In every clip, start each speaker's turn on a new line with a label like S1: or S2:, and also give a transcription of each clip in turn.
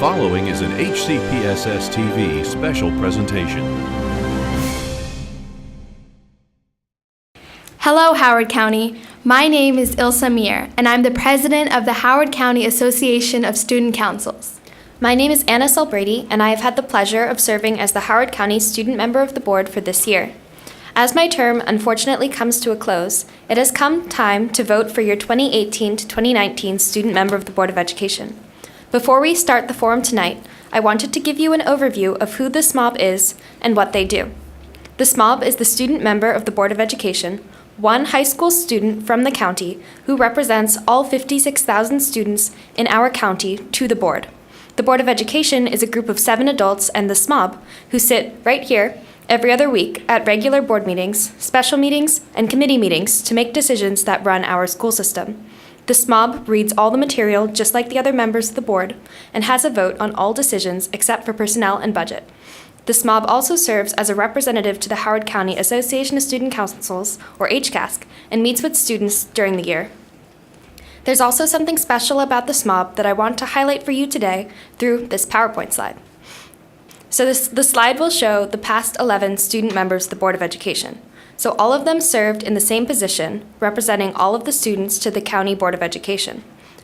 S1: following is an HCPSS TV special presentation.
S2: Hello, Howard County. My name is Ilsa Mir, and I'm the president of the Howard County Association of Student Councils.
S3: My name is Anna Selbrady, and I have had the pleasure of serving as the Howard County Student Member of the Board for this year. As my term unfortunately comes to a close, it has come time to vote for your 2018 to 2019 Student Member of the Board of Education. Before we start the forum tonight, I wanted to give you an overview of who the SMOB is and what they do. The SMOB is the Student Member of the Board of Education, one high school student from the county who represents all 56,000 students in our county to the board. The Board of Education is a group of 7 adults and the SMOB who sit right here every other week at regular board meetings, special meetings, and committee meetings to make decisions that run our school system. The SMOB reads all the material just like the other members of the board and has a vote on all decisions except for personnel and budget. The SMOB also serves as a representative to the Howard County Association of Student Councils, or HCASC, and meets with students during the year. There's also something special about the SMOB that I want to highlight for you today through this PowerPoint slide. So the slide will show the past 11 student members of the Board of Education. So all of them served in the same position, representing all of the students to the County Board of Education.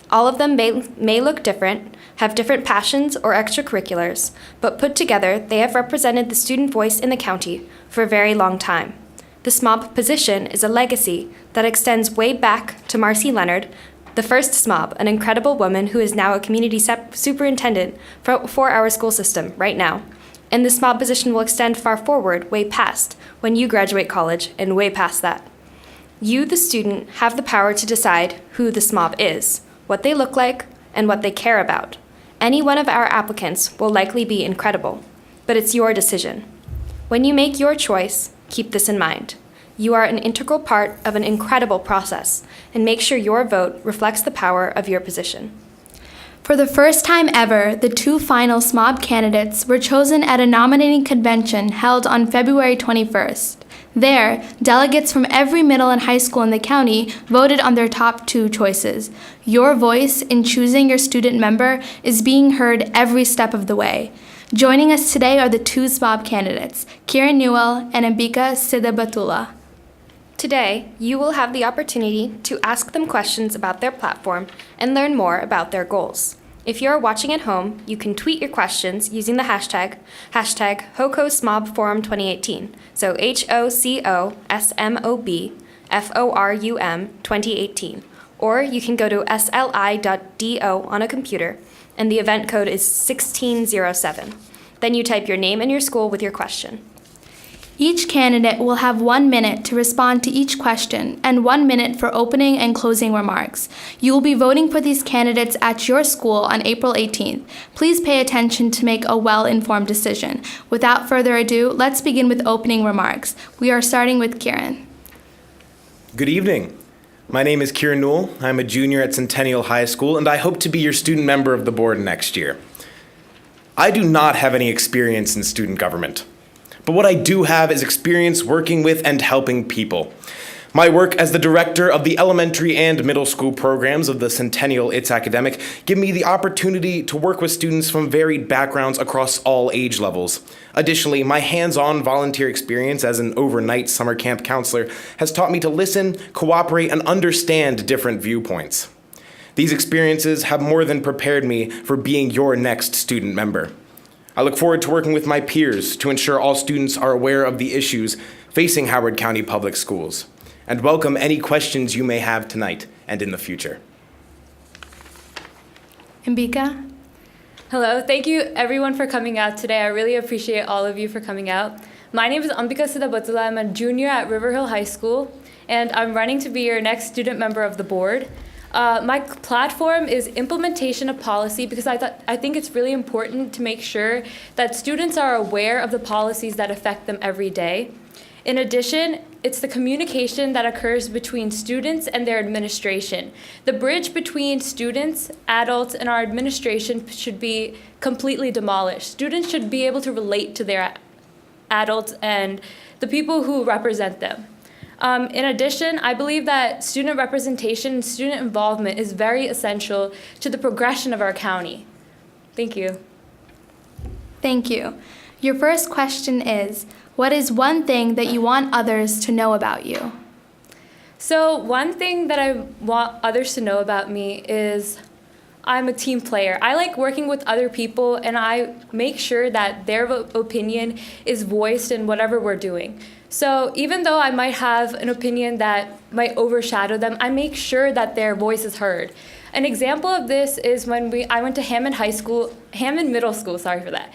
S3: All of them may look different, have different passions or extracurriculars, but put together, they have represented the student voice in the county for a very long time. The SMOB position is a legacy that extends way back to Marcy Leonard, the first SMOB, an incredible woman who is now a community superintendent for our school system right now. And the SMOB position will extend far forward, way past when you graduate college and way past that. You, the student, have the power to decide who the SMOB is, what they look like, and what they care about. Any one of our applicants will likely be incredible, but it's your decision. When you make your choice, keep this in mind. You are an integral part of an incredible process, and make sure your vote reflects the power of your position.
S2: For the first time ever, the 2 final SMOB candidates were chosen at a nominating convention held on February 21st. There, delegates from every middle and high school in the county voted on their top 2 choices. Your voice in choosing your student member is being heard every step of the way. Joining us today are the 2 SMOB candidates, Kieran Newell and Ambika Sidabatula.
S3: Today, you will have the opportunity to ask them questions about their platform and learn more about their goals. If you are watching at home, you can tweet your questions using the hashtag HoCoSMOBForum2018, so HoCoSMOB FORUM 2018, or you can go to sli.do on a computer, and the event code is 1607. Then you type your name and your school with your question.
S2: Each candidate will have 1 minute to respond to each question and 1 minute for opening and closing remarks. You will be voting for these candidates at your school on April 18th. Please pay attention to make a well-informed decision. Without further ado, let's begin with opening remarks. We are starting with Kieran.
S4: Good evening. My name is Kieran Newell. I'm a junior at Centennial High School, and I hope to be your student member of the board next year. I do not have any experience in student government. But what I do have is experience working with and helping people. My work as the director of the elementary and middle school programs of the Centennial It's Academic give me the opportunity to work with students from varied backgrounds across all age levels. Additionally, my hands-on volunteer experience as an overnight summer camp counselor has taught me to listen, cooperate, and understand different viewpoints. These experiences have more than prepared me for being your next student member. I look forward to working with my peers to ensure all students are aware of the issues facing Howard County Public Schools, and welcome any questions you may have tonight and in the future.
S2: Ambika?
S5: Hello, thank you everyone for coming out today. I really appreciate all of you for coming out. My name is Ambika Sidabatula. I'm a junior at River Hill High School, and I'm running to be your next student member of the board. My platform is implementation of policy because I think it's really important to make sure that students are aware of the policies that affect them every day. In addition, it's the communication that occurs between students and their administration. The bridge between students, adults, and our administration should be completely demolished. Students should be able to relate to their adults and the people who represent them. In addition, I believe that student representation and student involvement is very essential to the progression of our county. Thank you.
S2: Thank you. Your first question is, what is one thing that you want others to know about you?
S5: So one thing that I want others to know about me is I'm a team player. I like working with other people, and I make sure that their opinion is voiced in whatever we're doing. So even though I might have an opinion that might overshadow them, I make sure that their voice is heard. An example of this is when I went to Hammond Middle School, sorry for that,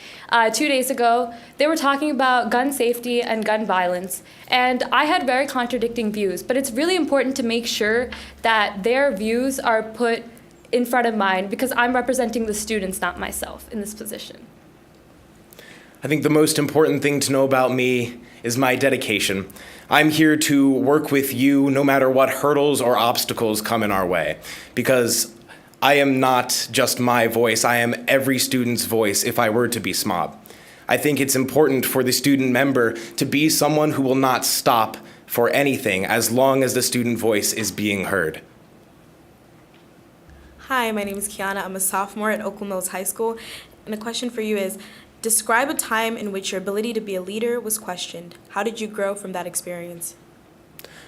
S5: 2 days ago. They were talking about gun safety and gun violence, and I had very contradicting views, but it's really important to make sure that their views are put in front of mine because I'm representing the students, not myself, in this position.
S4: I think the most important thing to know about me is my dedication. I'm here to work with you no matter what hurdles or obstacles come in our way, because I am not just my voice, I am every student's voice if I were to be SMOB. I think it's important for the student member to be someone who will not stop for anything as long as the student voice is being heard.
S6: Hi, my name is Kiana. I'm a sophomore at Oakland Mills High School, and the question for you is, describe a time in which your ability to be a leader was questioned. How did you grow from that experience?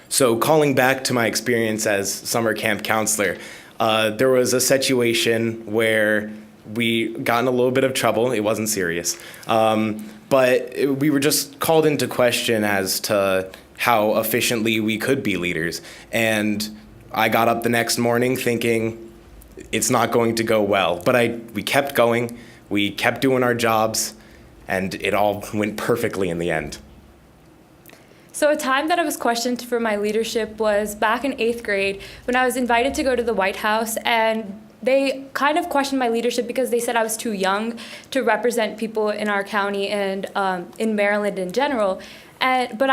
S4: So calling back to my experience as summer camp counselor, there was a situation where we got in a little bit of trouble. It wasn't serious, but we were just called into question as to how efficiently we could be leaders. And I got up the next morning thinking it's not going to go well, but we kept going. We kept doing our jobs, and it all went perfectly in the end.
S5: So a time that I was questioned for my leadership was back in 8th grade when I was invited to go to the White House, and they kind of questioned my leadership because they said I was too young to represent people in our county and in Maryland in general. But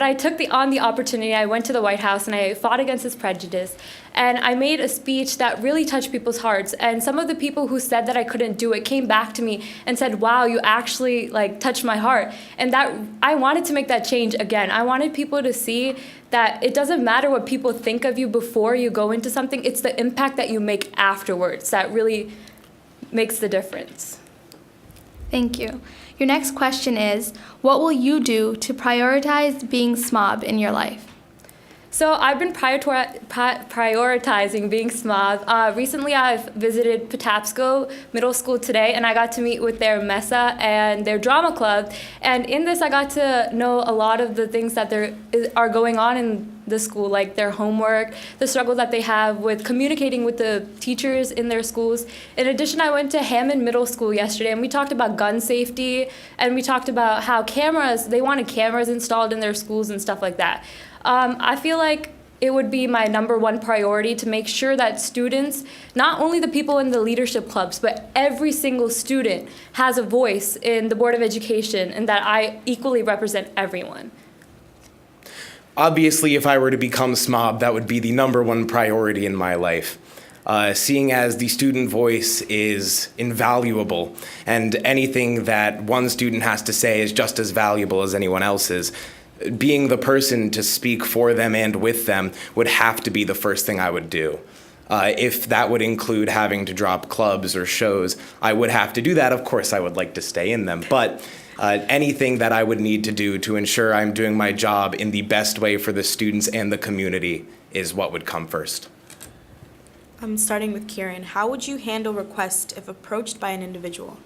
S5: I took on the opportunity. I went to the White House and I fought against this prejudice. And I made a speech that really touched people's hearts. And some of the people who said that I couldn't do it came back to me and said, wow, you actually touched my heart. And that I wanted to make that change again. I wanted people to see that it doesn't matter what people think of you before you go into something. It's the impact that you make afterwards that really makes the difference.
S2: Thank you. Your next question is, what will you do to prioritize being SMOB in your life?
S5: So I've been prioritizing being SMOB. Recently I've visited Patapsco Middle School today, and I got to meet with their MESA and their drama club. And in this I got to know a lot of the things that are going on in the school, like their homework, the struggle that they have with communicating with the teachers in their schools. In addition, I went to Hammond Middle School yesterday, and we talked about gun safety, and we talked about how they wanted cameras installed in their schools and stuff like that. I feel like it would be my #1 priority to make sure that students, not only the people in the leadership clubs, but every single student has a voice in the Board of Education, and that I equally represent everyone.
S4: Obviously, if I were to become SMOB, that would be the #1 priority in my life. Seeing as the student voice is invaluable, and anything that one student has to say is just as valuable as anyone else's, being the person to speak for them and with them would have to be the first thing I would do. If that would include having to drop clubs or shows, I would have to do that. Of course, I would like to stay in them, but anything that I would need to do to ensure I'm doing my job in the best way for the students and the community is what would come first.
S6: I'm starting with Kieran. How would you handle requests if approached by an individual?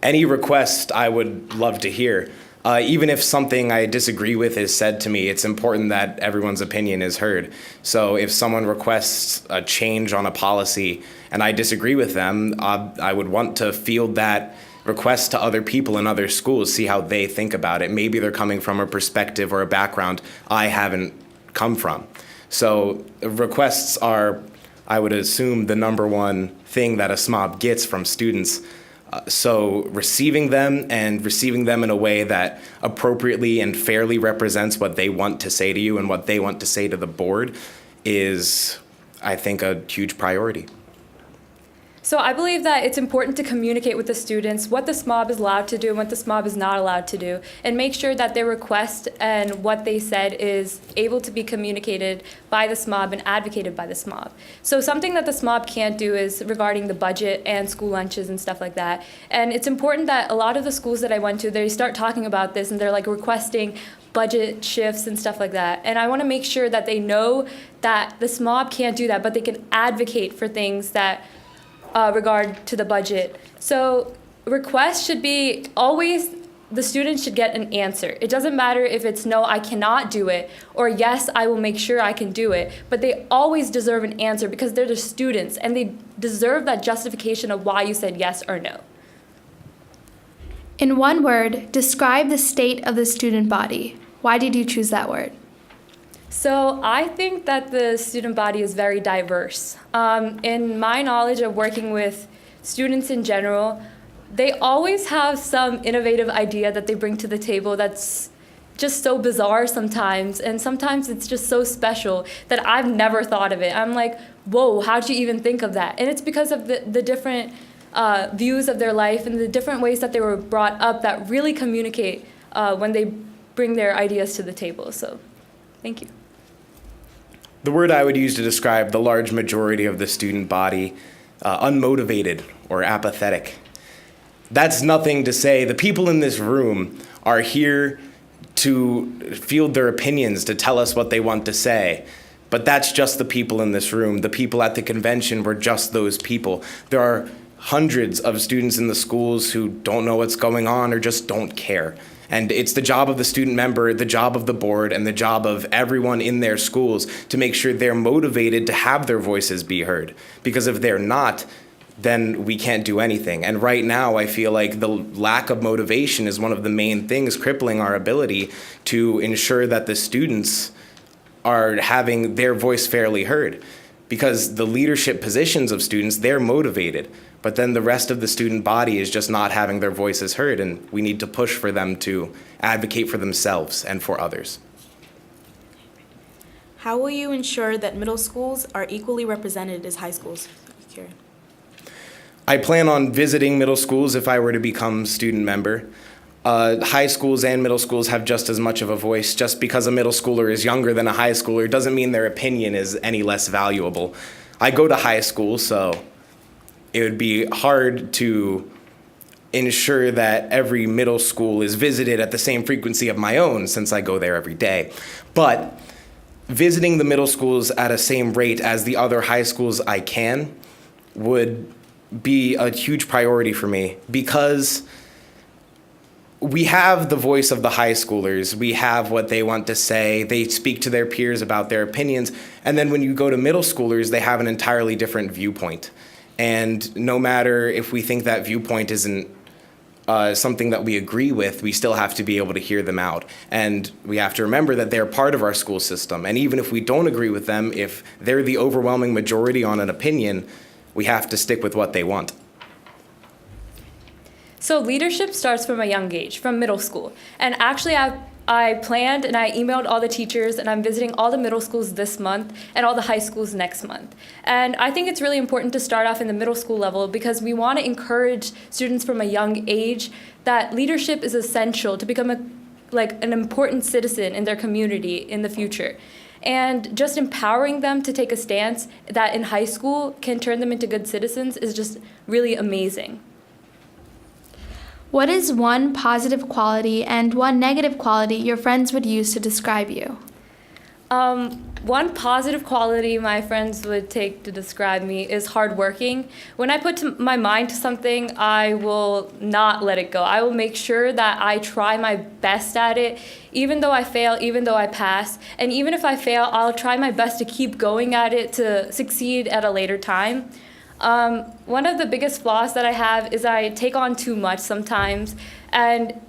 S4: Any request I would love to hear. Even if something I disagree with is said to me, it's important that everyone's opinion is heard. So if someone requests a change on a policy and I disagree with them, I would want to field that request to other people in other schools, see how they think about it. Maybe they're coming from a perspective or a background I haven't come from. So requests are, I would assume, the #1 thing that a SMOB gets from students. So receiving them in a way that appropriately and fairly represents what they want to say to you and what they want to say to the board is, I think, a huge priority.
S5: So I believe that it's important to communicate with the students what the SMOB is allowed to do and what the SMOB is not allowed to do, and make sure that their request and what they said is able to be communicated by the SMOB and advocated by the SMOB. So something that the SMOB can't do is regarding the budget and school lunches and stuff like that. And it's important that a lot of the schools that I went to, they start talking about this and they're like requesting budget shifts and stuff like that. And I want to make sure that they know that the SMOB can't do that, but they can advocate for things that regard to the budget. So requests should be always, the students should get an answer. It doesn't matter if it's no, I cannot do it, or yes, I will make sure I can do it, but they always deserve an answer because they're the students and they deserve that justification of why you said yes or no.
S2: In one word, describe the state of the student body. Why did you choose that word?
S5: So I think that the student body is very diverse. In my knowledge of working with students in general, they always have some innovative idea that they bring to the table that's just so bizarre sometimes, and sometimes it's just so special that I've never thought of it. I'm like, whoa, how'd you even think of that? And it's because of the different views of their life and the different ways that they were brought up that really communicate when they bring their ideas to the table. So, thank you.
S4: The word I would use to describe the large majority of the student body, unmotivated or apathetic. That's nothing to say. The people in this room are here to field their opinions, to tell us what they want to say. But that's just the people in this room. The people at the convention were just those people. There are hundreds of students in the schools who don't know what's going on or just don't care. And it's the job of the student member, the job of the board, and the job of everyone in their schools to make sure they're motivated to have their voices be heard. Because if they're not, then we can't do anything. And right now, I feel like the lack of motivation is one of the main things crippling our ability to ensure that the students are having their voice fairly heard. Because the leadership positions of students, they're motivated. But then the rest of the student body is just not having their voices heard, and we need to push for them to advocate for themselves and for others.
S6: How will you ensure that middle schools are equally represented as high schools? Kieran.
S4: I plan on visiting middle schools if I were to become student member. High schools and middle schools have just as much of a voice. Just because a middle schooler is younger than a high schooler doesn't mean their opinion is any less valuable. I go to high school, so it would be hard to ensure that every middle school is visited at the same frequency of my own since I go there every day. But visiting the middle schools at a same rate as the other high schools I can would be a huge priority for me because we have the voice of the high schoolers. We have what they want to say. They speak to their peers about their opinions. And then when you go to middle schoolers, they have an entirely different viewpoint. And no matter if we think that viewpoint isn't something that we agree with, we still have to be able to hear them out. And we have to remember that they're part of our school system. And even if we don't agree with them, if they're the overwhelming majority on an opinion, we have to stick with what they want.
S5: So leadership starts from a young age, from middle school. And actually, I planned and I emailed all the teachers, and I'm visiting all the middle schools this month and all the high schools next month. And I think it's really important to start off in the middle school level because we want to encourage students from a young age that leadership is essential to become an important citizen in their community in the future. And just empowering them to take a stance that in high school can turn them into good citizens is just really amazing.
S2: What is one positive quality and one negative quality your friends would use to describe you?
S5: One positive quality my friends would take to describe me is hardworking. When I put my mind to something, I will not let it go. I will make sure that I try my best at it, even though I fail, even though I pass. And even if I fail, I'll try my best to keep going at it to succeed at a later time. One of the biggest flaws that I have is I take on too much sometimes, and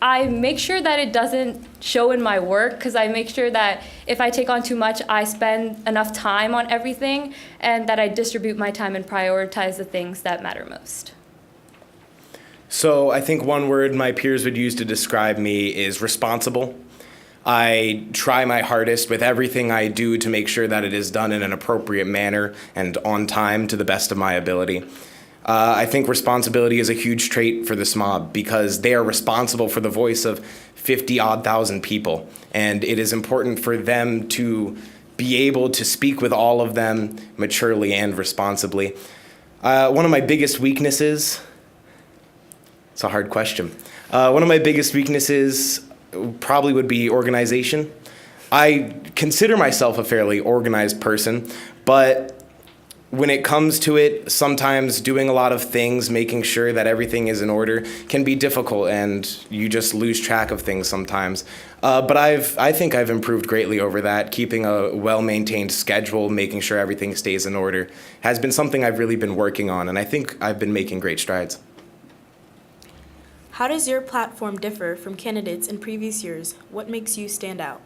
S5: I make sure that it doesn't show in my work because I make sure that if I take on too much, I spend enough time on everything and that I distribute my time and prioritize the things that matter most.
S4: So I think one word my peers would use to describe me is responsible. I try my hardest with everything I do to make sure that it is done in an appropriate manner and on time to the best of my ability. I think responsibility is a huge trait for the SMOB because they are responsible for the voice of 50-odd thousand people, and it is important for them to be able to speak with all of them maturely and responsibly. One of my biggest weaknesses, it's a hard question. One of my biggest weaknesses probably would be organization. I consider myself a fairly organized person, but when it comes to it, sometimes doing a lot of things, making sure that everything is in order, can be difficult, and you just lose track of things sometimes. But I think I've improved greatly over that. Keeping a well-maintained schedule, making sure everything stays in order, has been something I've really been working on, and I think I've been making great strides.
S6: How does your platform differ from candidates in previous years? What makes you stand out?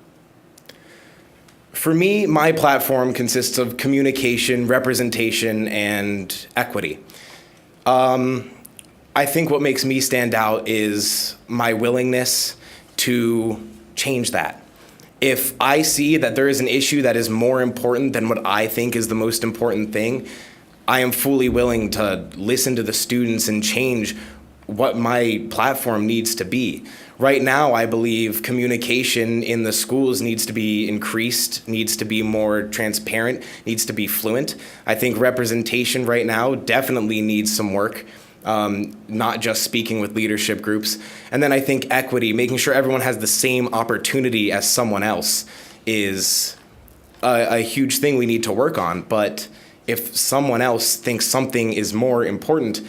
S4: For me, my platform consists of communication, representation, and equity. I think what makes me stand out is my willingness to change that. If I see that there is an issue that is more important than what I think is the most important thing, I am fully willing to listen to the students and change what my platform needs to be. Right now, I believe communication in the schools needs to be increased, needs to be more transparent, needs to be fluent. I think representation right now definitely needs some work, not just speaking with leadership groups. And then I think equity, making sure everyone has the same opportunity as someone else, is a huge thing we need to work on. But if someone else thinks something is more important,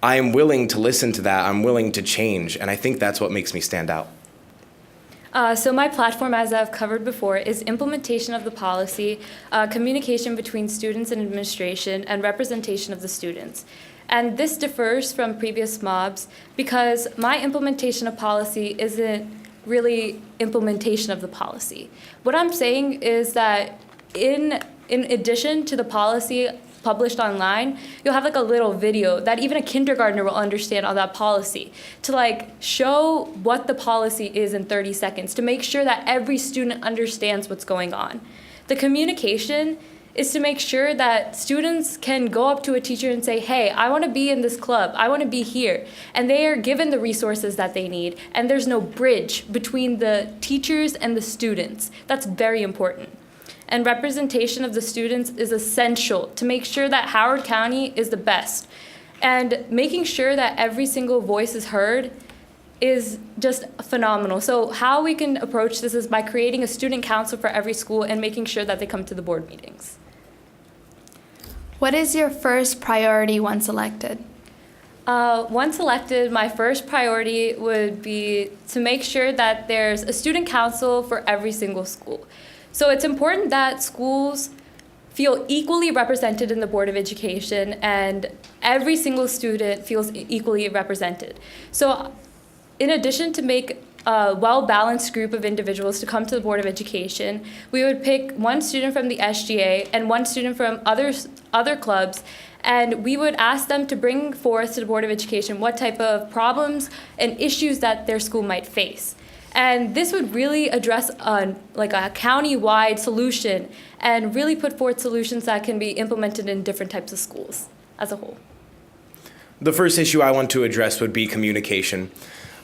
S4: I am willing to listen to that. I'm willing to change, and I think that's what makes me stand out.
S5: So my platform, as I've covered before, is implementation of the policy, communication between students and administration, and representation of the students. And this differs from previous SMOBs because my implementation of policy isn't really implementation of the policy. What I'm saying is that in addition to the policy published online, you'll have like a little video that even a kindergartner will understand on that policy to like show what the policy is in 30 seconds to make sure that every student understands what's going on. The communication is to make sure that students can go up to a teacher and say, hey, I want to be in this club, I want to be here. And they are given the resources that they need, and there's no bridge between the teachers and the students. That's very important. And representation of the students is essential to make sure that Howard County is the best. And making sure that every single voice is heard is just phenomenal. So how we can approach this is by creating a student council for every school and making sure that they come to the board meetings.
S2: What is your first priority once elected?
S5: Once elected, my first priority would be to make sure that there's a student council for every single school. So it's important that schools feel equally represented in the Board of Education and every single student feels equally represented. So in addition to make a well-balanced group of individuals to come to the Board of Education, we would pick one student from the SGA and one student from other clubs, and we would ask them to bring forth to the Board of Education what type of problems and issues that their school might face. And this would really address a county-wide solution and really put forth solutions that can be implemented in different types of schools as a whole.
S4: The first issue I want to address would be communication.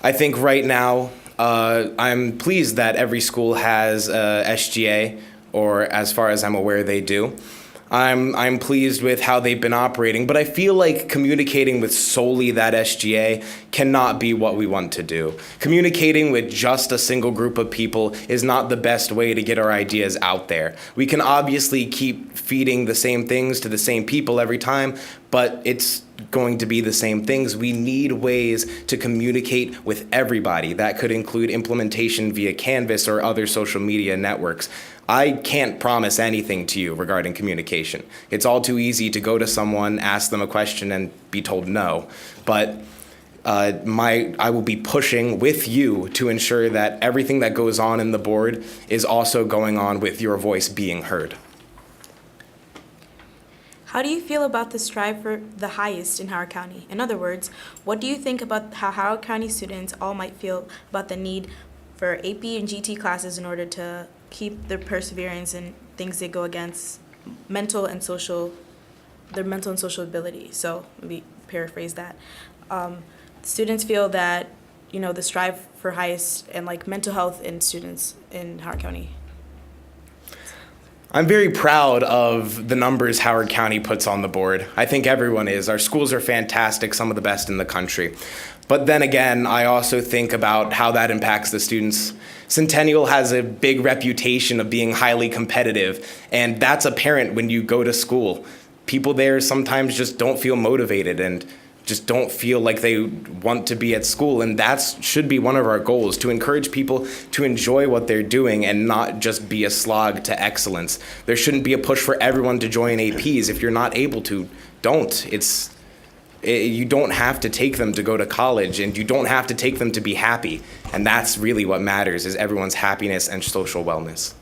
S4: I think right now, I'm pleased that every school has a SGA, or as far as I'm aware, they do. I'm pleased with how they've been operating, but I feel like communicating with solely that SGA cannot be what we want to do. Communicating with just a single group of people is not the best way to get our ideas out there. We can obviously keep feeding the same things to the same people every time, but it's going to be the same things. We need ways to communicate with everybody. That could include implementation via Canvas or other social media networks. I can't promise anything to you regarding communication. It's all too easy to go to someone, ask them a question, and be told no. But I will be pushing with you to ensure that everything that goes on in the board is also going on with your voice being heard.
S6: How do you feel about the strive for the highest in Howard County? In other words, what do you think about how Howard County students all might feel about the need for AP and GT classes in order to keep their perseverance and things they go against their mental and social ability. So maybe paraphrase that. Students feel that, the strive for highest and like mental health in students in Howard County.
S4: I'm very proud of the numbers Howard County puts on the board. I think everyone is. Our schools are fantastic, some of the best in the country. But then again, I also think about how that impacts the students. Centennial has a big reputation of being highly competitive, and that's apparent when you go to school. People there sometimes just don't feel motivated and just don't feel like they want to be at school, and that should be one of our goals, to encourage people to enjoy what they're doing and not just be a slog to excellence. There shouldn't be a push for everyone to join APs. If you're not able to, don't. You don't have to take them to go to college, and you don't have to take them to be happy, and that's really what matters, is everyone's happiness and social wellness.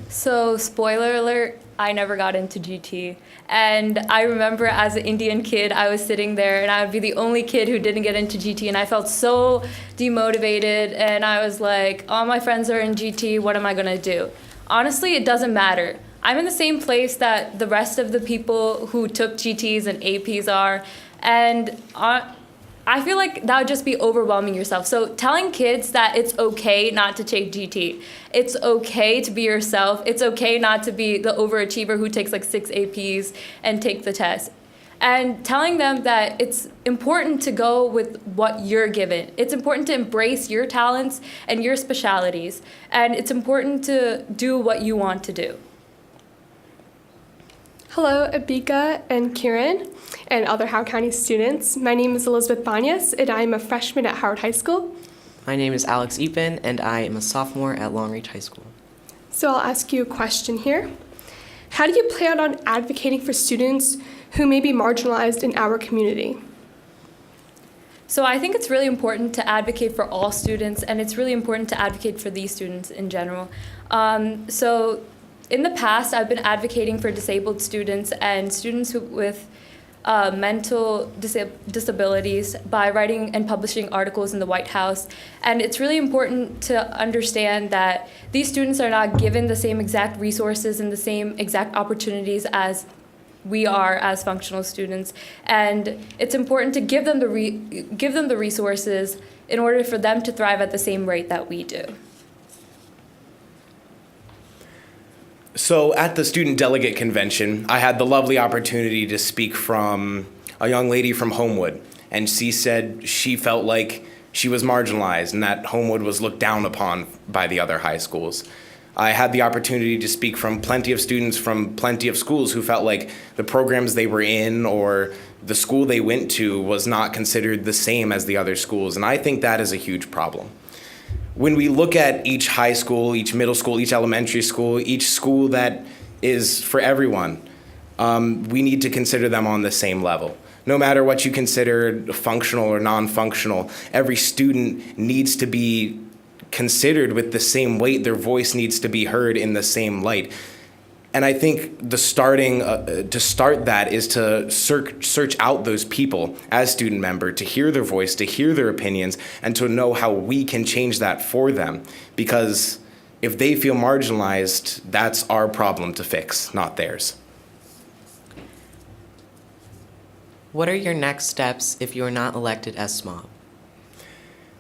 S5: So, spoiler alert, I never got into GT. And I remember as an Indian kid, I was sitting there and I would be the only kid who didn't get into GT, and I felt so demotivated, and I was like, all my friends are in GT, what am I gonna do? Honestly, it doesn't matter. I'm in the same place that the rest of the people who took GTs and APs are, and I feel like that would just be overwhelming yourself. So telling kids that it's okay not to take GT, it's okay to be yourself, it's okay not to be the overachiever who takes like 6 APs and take the test. And telling them that it's important to go with what you're given. It's important to embrace your talents and your specialities. And it's important to do what you want to do.
S7: Hello, Abika and Kieran and other Howard County students. My name is Elizabeth Banyas, and I am a freshman at Howard High School.
S8: My name is Alex Epen, and I am a sophomore at Long Reach High School.
S7: So I'll ask you a question here. How do you plan on advocating for students who may be marginalized in our community?
S5: So I think it's really important to advocate for all students, and it's really important to advocate for these students in general. So in the past, I've been advocating for disabled students and students with mental disabilities by writing and publishing articles in the White House. And it's really important to understand that these students are not given the same exact resources and the same exact opportunities as we are as functional students. And it's important to give them the resources in order for them to thrive at the same rate that we do.
S4: So at the student delegate convention, I had the lovely opportunity to speak from a young lady from Homewood, and she said she felt like she was marginalized and that Homewood was looked down upon by the other high schools. I had the opportunity to speak from plenty of students from plenty of schools who felt like the programs they were in or the school they went to was not considered the same as the other schools, and I think that is a huge problem. When we look at each high school, each middle school, each elementary school, each school that is for everyone, we need to consider them on the same level. No matter what you consider functional or non-functional, every student needs to be considered with the same weight. Their voice needs to be heard in the same light. And I think to start that is to search out those people as student member, to hear their voice, to hear their opinions, and to know how we can change that for them. Because if they feel marginalized, that's our problem to fix, not theirs.
S8: What are your next steps if you are not elected as SMOB?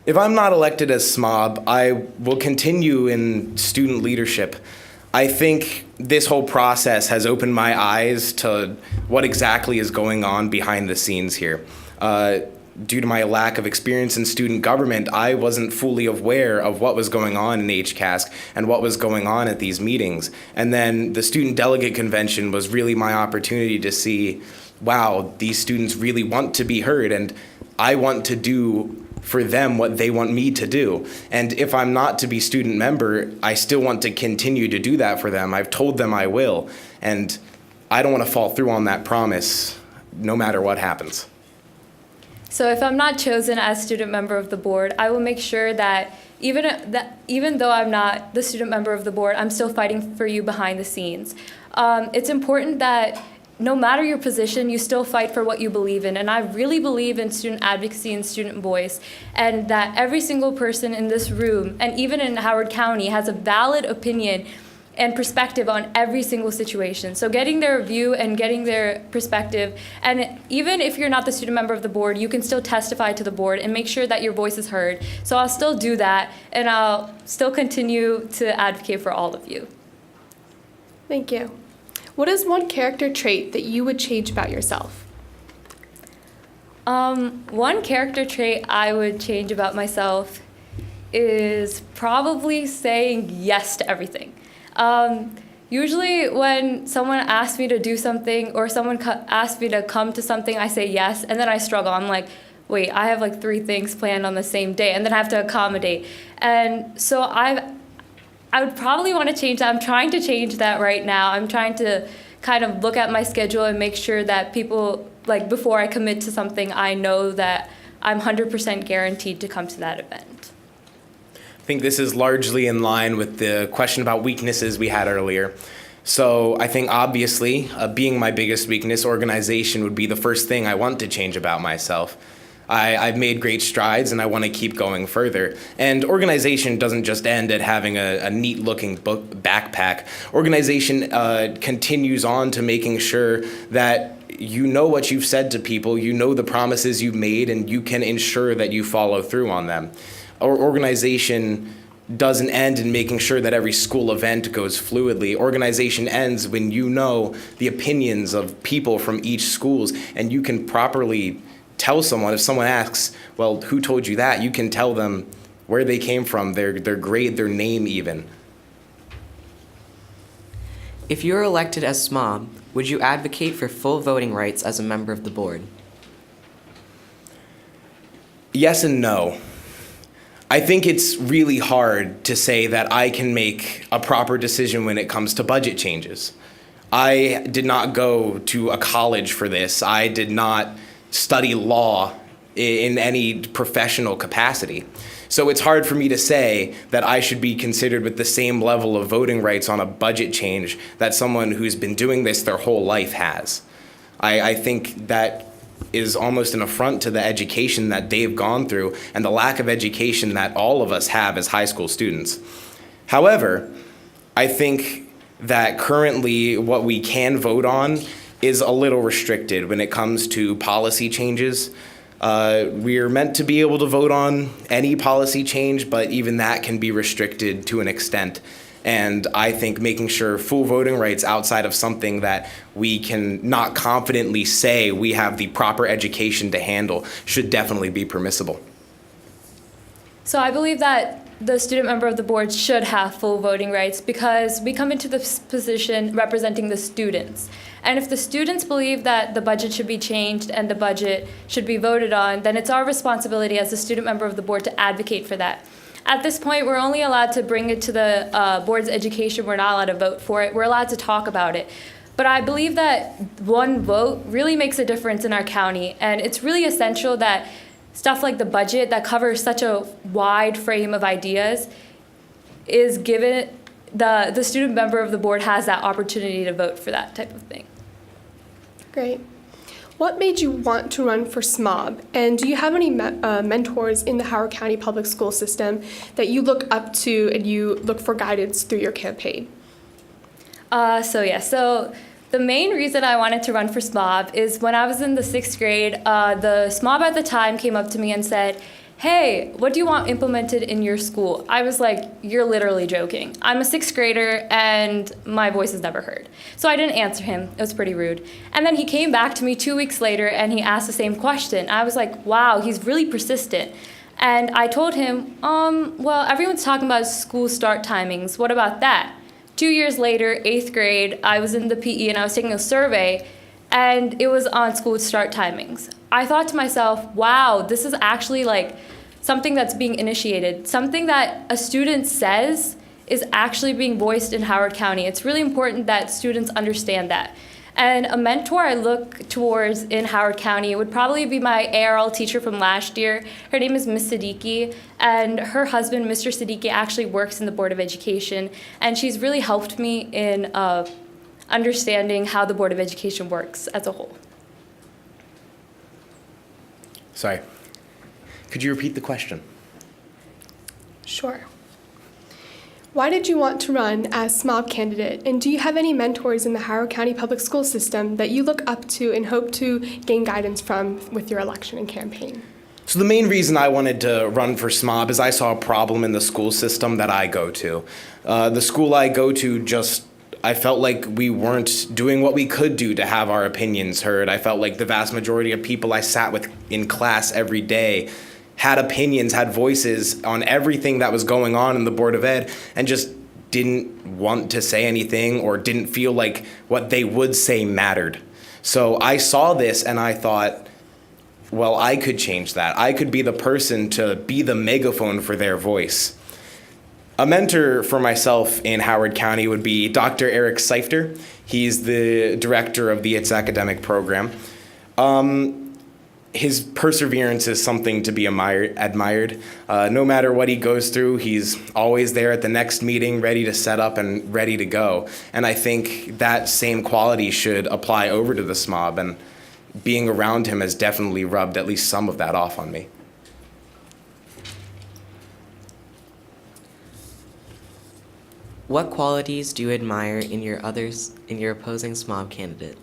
S4: If I'm not elected as SMOB, I will continue in student leadership. I think this whole process has opened my eyes to what exactly is going on behind the scenes here. Due to my lack of experience in student government, I wasn't fully aware of what was going on in HCASC and what was going on at these meetings. And then the student delegate convention was really my opportunity to see, wow, these students really want to be heard, and I want to do for them what they want me to do. And if I'm not to be student member, I still want to continue to do that for them. I've told them I will, and I don't want to fall through on that promise no matter what happens.
S5: So if I'm not chosen as student member of the board, I will make sure that even though I'm not the student member of the board, I'm still fighting for you behind the scenes. It's important that no matter your position, you still fight for what you believe in. And I really believe in student advocacy and student voice, and that every single person in this room, and even in Howard County, has a valid opinion and perspective on every single situation. So getting their view and getting their perspective, and even if you're not the student member of the board, you can still testify to the board and make sure that your voice is heard. So I'll still do that, and I'll still continue to advocate for all of you.
S7: Thank you. What is one character trait that you would change about yourself?
S5: One character trait I would change about myself is probably saying yes to everything. Usually when someone asks me to do something, or someone asks me to come to something, I say yes, and then I struggle. I'm like, wait, I have like 3 things planned on the same day, and then I have to accommodate. And so I would probably want to change that. I'm trying to change that right now. I'm trying to kind of look at my schedule and make sure that people, like, before I commit to something, I know that I'm 100% guaranteed to come to that event.
S4: I think this is largely in line with the question about weaknesses we had earlier. So I think obviously, being my biggest weakness, organization would be the first thing I want to change about myself. I've made great strides, and I want to keep going further. And organization doesn't just end at having a neat-looking backpack. Organization continues on to making sure that you know what you've said to people, you know the promises you've made, and you can ensure that you follow through on them. Our organization doesn't end in making sure that every school event goes fluidly. Organization ends when you know the opinions of people from each schools, and you can properly tell someone, if someone asks, well, who told you that? You can tell them where they came from, their grade, their name even.
S8: If you were elected as SMOB, would you advocate for full voting rights as a member of the board?
S4: Yes and no. I think it's really hard to say that I can make a proper decision when it comes to budget changes. I did not go to a college for this. I did not study law in any professional capacity. So it's hard for me to say that I should be considered with the same level of voting rights on a budget change that someone who's been doing this their whole life has. I think that is almost an affront to the education that they've gone through and the lack of education that all of us have as high school students. However, I think that currently what we can vote on is a little restricted when it comes to policy changes. We're meant to be able to vote on any policy change, but even that can be restricted to an extent. And I think making sure full voting rights outside of something that we can not confidently say we have the proper education to handle should definitely be permissible.
S5: So I believe that the student member of the board should have full voting rights, because we come into this position representing the students. And if the students believe that the budget should be changed and the budget should be voted on, then it's our responsibility as a student member of the board to advocate for that. At this point, we're only allowed to bring it to the board's education. We're not allowed to vote for it. We're allowed to talk about it. But I believe that one vote really makes a difference in our county, and it's really essential that stuff like the budget that covers such a wide frame of ideas is given, the student member of the board has that opportunity to vote for that type of thing.
S7: Great. What made you want to run for SMOB? And do you have any mentors in the Howard County public school system that you look up to and you look for guidance through your campaign?
S5: So the main reason I wanted to run for SMOB is when I was in the 6th grade, the SMOB at the time came up to me and said, hey, what do you want implemented in your school? I was like, you're literally joking. I'm a 6th grader and my voice is never heard. So I didn't answer him. It was pretty rude. And then he came back to me 2 weeks later and he asked the same question. I was like, wow, he's really persistent. And I told him, well, everyone's talking about school start timings. What about that? 2 years later, 8th grade, I was in the PE and I was taking a survey, and it was on school start timings. I thought to myself, wow, this is actually like something that's being initiated. Something that a student says is actually being voiced in Howard County. It's really important that students understand that. And a mentor I look towards in Howard County would probably be my ARL teacher from last year. Her name is Ms. Siddiqui, and her husband, Mr. Siddiqui, actually works in the Board of Education, and she's really helped me in understanding how the Board of Education works as a whole.
S4: Sorry. Could you repeat the question?
S7: Sure. Why did you want to run as SMOB candidate, and do you have any mentors in the Howard County Public School System that you look up to and hope to gain guidance from with your election and campaign?
S4: So the main reason I wanted to run for SMOB is I saw a problem in the school system that I go to. The school I go to I felt like we weren't doing what we could do to have our opinions heard. I felt like the vast majority of people I sat with in class every day had opinions, had voices on everything that was going on in the Board of Ed, and just didn't want to say anything or didn't feel like what they would say mattered. So I saw this and I thought, well, I could change that. I could be the person to be the megaphone for their voice. A mentor for myself in Howard County would be Dr. Eric Seifter. He's the director of the ITS academic program. His perseverance is something to be admired. No matter what he goes through, he's always there at the next meeting, ready to set up and ready to go. And I think that same quality should apply over to the SMOB, and being around him has definitely rubbed at least some of that off on me.
S8: What qualities do you admire in your opposing SMOB candidate?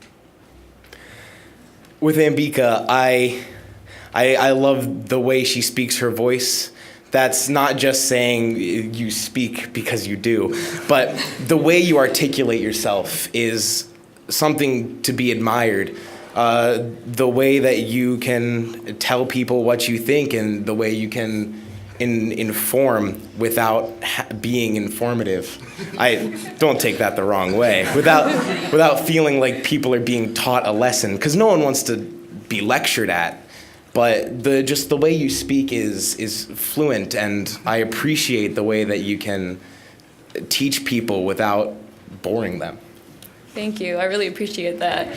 S4: With Ambika, I love the way she speaks her voice. That's not just saying you speak because you do, but the way you articulate yourself is something to be admired. The way that you can tell people what you think and the way you can inform without being informative. I don't take that the wrong way. Without feeling like people are being taught a lesson, because no one wants to be lectured at. But the way you speak is fluent, and I appreciate the way that you can teach people without boring them.
S5: Thank you. I really appreciate that.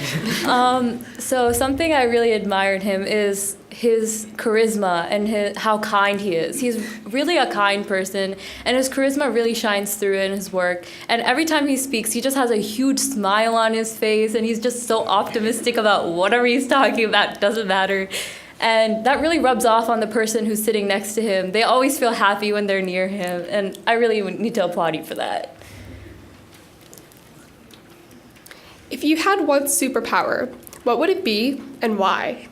S5: So something I really admired him is his charisma and how kind he is. He's really a kind person, and his charisma really shines through in his work. And every time he speaks, he just has a huge smile on his face, and he's just so optimistic about whatever he's talking about. Doesn't matter. And that really rubs off on the person who's sitting next to him. They always feel happy when they're near him, and I really need to applaud you for that.
S7: If you had one superpower, what would it be and why?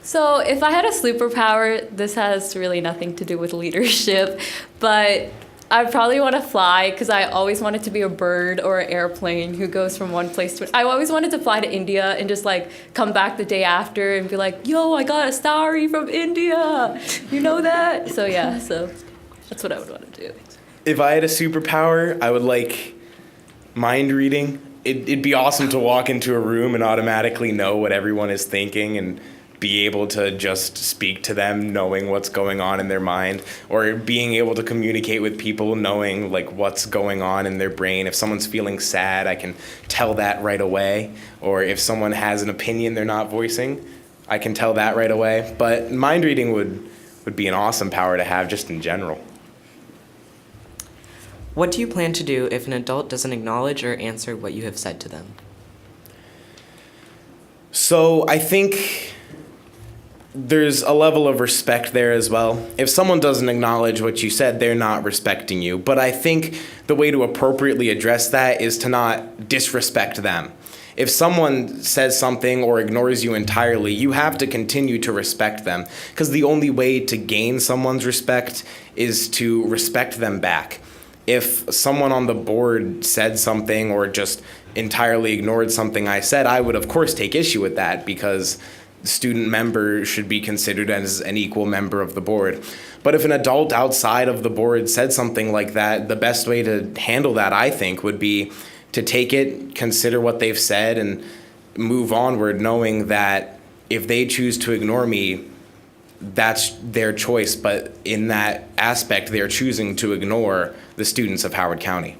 S5: So if I had a superpower, this has really nothing to do with leadership, but I probably want to fly because I always wanted to be a bird or an airplane who goes from one place to I always wanted to fly to India and just like come back the day after and be like, yo, I got a starry from India. You know that? So yeah, so that's what I would want to do.
S4: If I had a superpower, I would like mind reading. It'd be awesome to walk into a room and automatically know what everyone is thinking and be able to just speak to them knowing what's going on in their mind, or being able to communicate with people knowing like what's going on in their brain. If someone's feeling sad, I can tell that right away. Or if someone has an opinion they're not voicing, I can tell that right away. But mind reading would be an awesome power to have just in general.
S8: What do you plan to do if an adult doesn't acknowledge or answer what you have said to them?
S4: So I think there's a level of respect there as well. If someone doesn't acknowledge what you said, they're not respecting you. But I think the way to appropriately address that is to not disrespect them. If someone says something or ignores you entirely, you have to continue to respect them, because the only way to gain someone's respect is to respect them back. If someone on the board said something or just entirely ignored something I said, I would of course take issue with that, because the student member should be considered as an equal member of the board. But if an adult outside of the board said something like that, the best way to handle that, I think, would be to take it, consider what they've said, and move onward, knowing that if they choose to ignore me, that's their choice. But in that aspect, they're choosing to ignore the students of Howard County.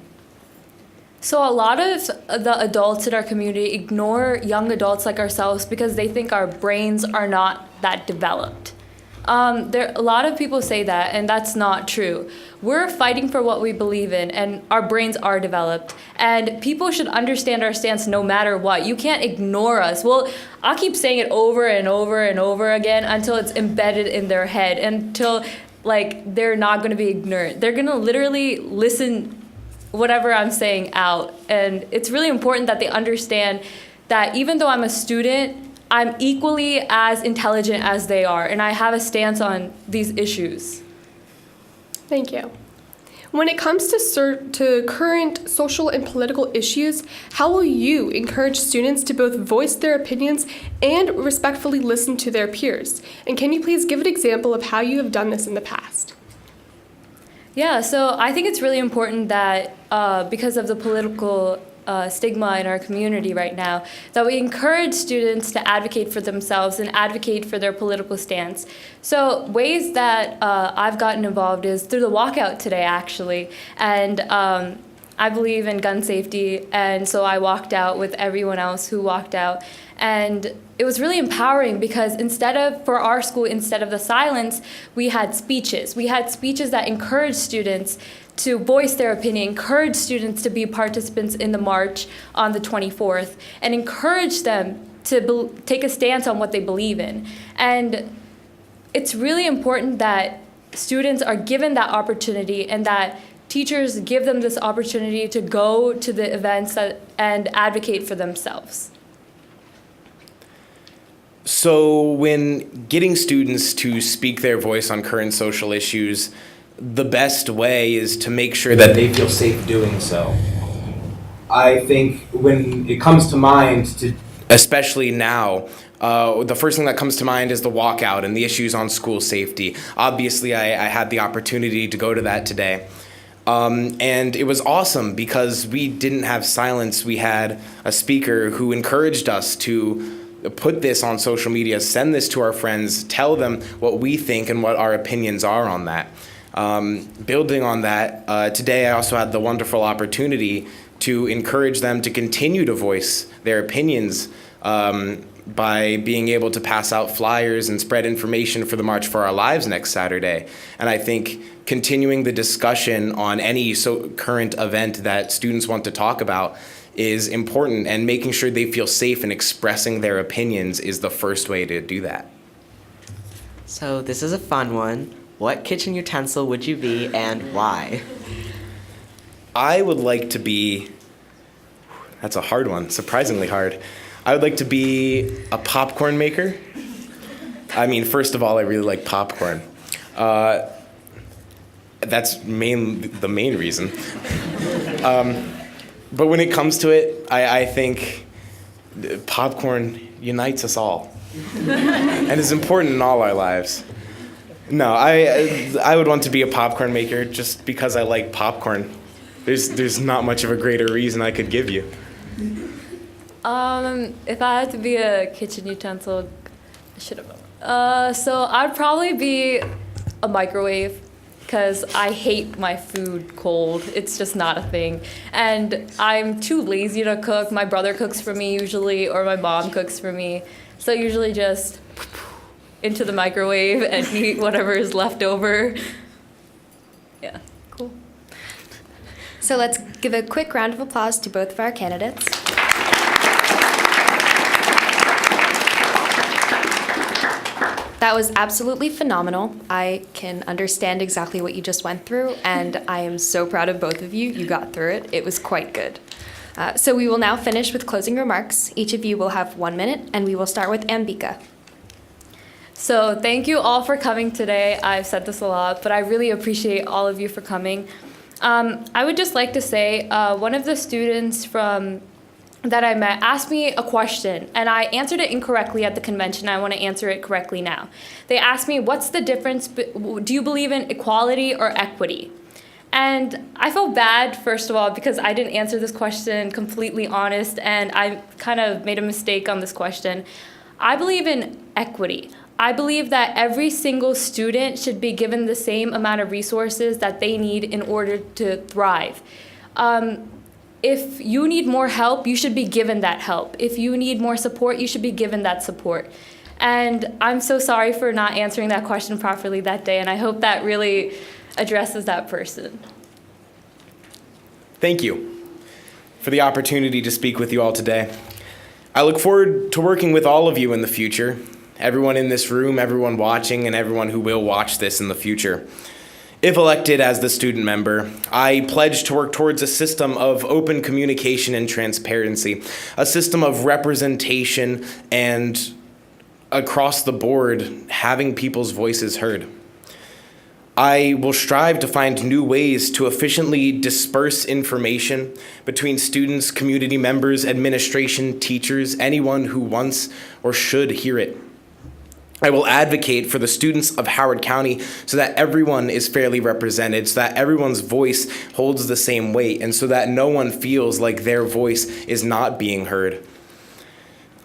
S5: So a lot of the adults in our community ignore young adults like ourselves because they think our brains are not that developed. A lot of people say that, and that's not true. We're fighting for what we believe in, and our brains are developed. And people should understand our stance no matter what. You can't ignore us. Well, I'll keep saying it over and over and over again until it's embedded in their head, until they're not going to be ignorant. They're going to literally listen whatever I'm saying out. And it's really important that they understand that even though I'm a student, I'm equally as intelligent as they are, and I have a stance on these issues.
S7: Thank you. When it comes to current social and political issues, how will you encourage students to both voice their opinions and respectfully listen to their peers? And can you please give an example of how you have done this in the past?
S5: Yeah, so I think it's really important that because of the political stigma in our community right now, that we encourage students to advocate for themselves and advocate for their political stance. So ways that I've gotten involved is through the walkout today, actually. And I believe in gun safety, and so I walked out with everyone else who walked out. And it was really empowering because for our school, instead of the silence, we had speeches. We had speeches that encouraged students to voice their opinion, encourage students to be participants in the march on the 24th, and encourage them to take a stance on what they believe in. And it's really important that students are given that opportunity and that teachers give them this opportunity to go to the events and advocate for themselves.
S4: So when getting students to speak their voice on current social issues, the best way is to make sure that they feel safe doing so. I think when it comes to mind, especially now, the first thing that comes to mind is the walkout and the issues on school safety. Obviously, I had the opportunity to go to that today. And it was awesome because we didn't have silence. We had a speaker who encouraged us to put this on social media, send this to our friends, tell them what we think and what our opinions are on that. Building on that, today I also had the wonderful opportunity to encourage them to continue to voice their opinions by being able to pass out flyers and spread information for the March for Our Lives next Saturday. And I think continuing the discussion on any current event that students want to talk about is important, and making sure they feel safe in expressing their opinions is the first way to do that.
S8: So this is a fun one. What kitchen utensil would you be and why?
S4: I would like to be, that's a hard one, surprisingly hard. I would like to be a popcorn maker. I mean, first of all, I really like popcorn. That's the main reason. But when it comes to it, I think popcorn unites us all. And is important in all our lives. No, I would want to be a popcorn maker just because I like popcorn. There's not much of a greater reason I could give you.
S5: If I had to be a kitchen utensil, I should have. So I'd probably be a microwave because I hate my food cold. It's just not a thing. And I'm too lazy to cook. My brother cooks for me usually, or my mom cooks for me. So usually just into the microwave and eat whatever is left over. Yeah, cool.
S3: So let's give a quick round of applause to both of our candidates. That was absolutely phenomenal. I can understand exactly what you just went through, and I am so proud of both of you. You got through it. It was quite good. So we will now finish with closing remarks. Each of you will have 1 minute, and we will start with Ambika.
S5: So thank you all for coming today. I've said this a lot, but I really appreciate all of you for coming. I would just like to say one of the students that I met asked me a question, and I answered it incorrectly at the convention. I want to answer it correctly now. They asked me, what's the difference, do you believe in equality or equity? And I felt bad, first of all, because I didn't answer this question completely honest, and I kind of made a mistake on this question. I believe in equity. I believe that every single student should be given the same amount of resources that they need in order to thrive. If you need more help, you should be given that help. If you need more support, you should be given that support. And I'm so sorry for not answering that question properly that day, and I hope that really addresses that person.
S4: Thank you for the opportunity to speak with you all today. I look forward to working with all of you in the future, everyone in this room, everyone watching, and everyone who will watch this in the future. If elected as the student member, I pledge to work towards a system of open communication and transparency, a system of representation and across the board having people's voices heard. I will strive to find new ways to efficiently disperse information between students, community members, administration, teachers, anyone who wants or should hear it. I will advocate for the students of Howard County so that everyone is fairly represented, so that everyone's voice holds the same weight, and so that no one feels like their voice is not being heard.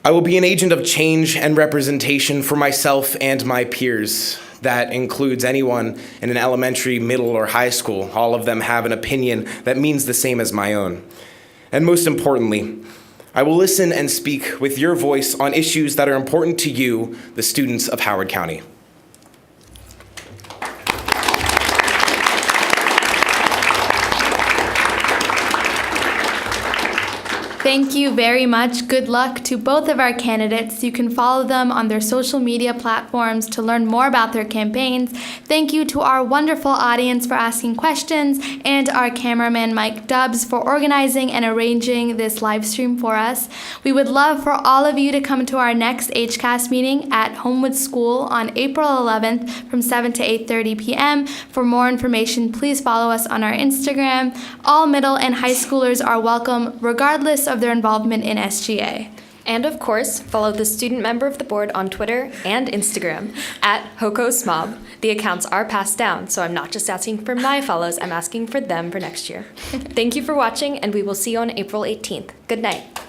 S4: I will be an agent of change and representation for myself and my peers. That includes anyone in an elementary, middle, or high school. All of them have an opinion that means the same as my own. And most importantly, I will listen and speak with your voice on issues that are important to you, the students of Howard County.
S2: Thank you very much. Good luck to both of our candidates. You can follow them on their social media platforms to learn more about their campaigns. Thank you to our wonderful audience for asking questions and our cameraman Mike Dubbs for organizing and arranging this live stream for us. We would love for all of you to come to our next HCAS meeting at Homewood School on April 11th from 7 to 8:30 p.m. For more information, please follow us on our Instagram. All middle and high schoolers are welcome regardless of their involvement in SGA.
S3: And of course, follow the student member of the board on Twitter and Instagram at SMOB. The accounts are passed down, so I'm not just asking for my follows, I'm asking for them for next year. Thank you for watching, and we will see you on April 18th. Good night.